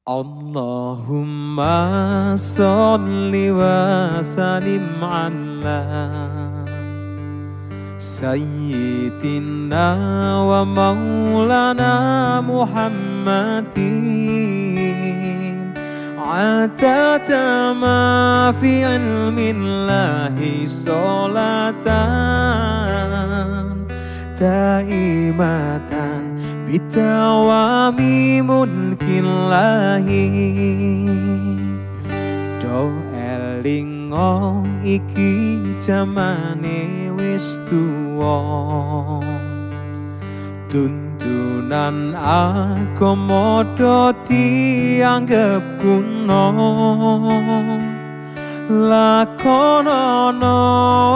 Allahumma sholli wa sallim ala Sayyidina wa maulana Muhammadin Adada ma fi ilmillahi sholatan Daimatan bitawami mulkillahi Do elingo iki jamane wis tuwa Tuntunan agama do dianggep kuno Lakonono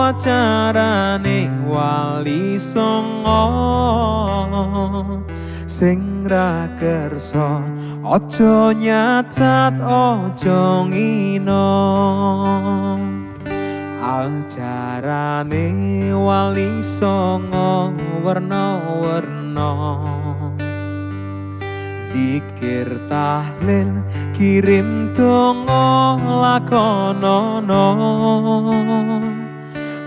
acarane wali songo Sing ra kersa aja nyacat aja ngino Ajarane wali songo werna-werna Zikir tahlil kirim donga lakonono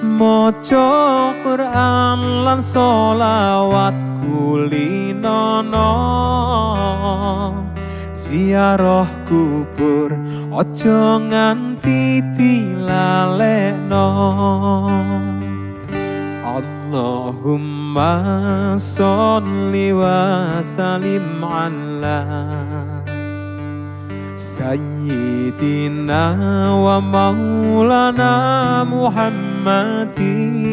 Maca Quran lan sholawat kulinono Ziarah kubur aja nganti dilalekno Allahumma sholli wa sallim ala Sayyidina wa maulana Muhammadin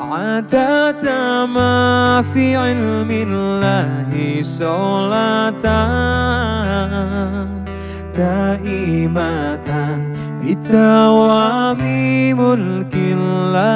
Adada ma fi ilmillahi sholatan Daimatan bitawami mulkillahi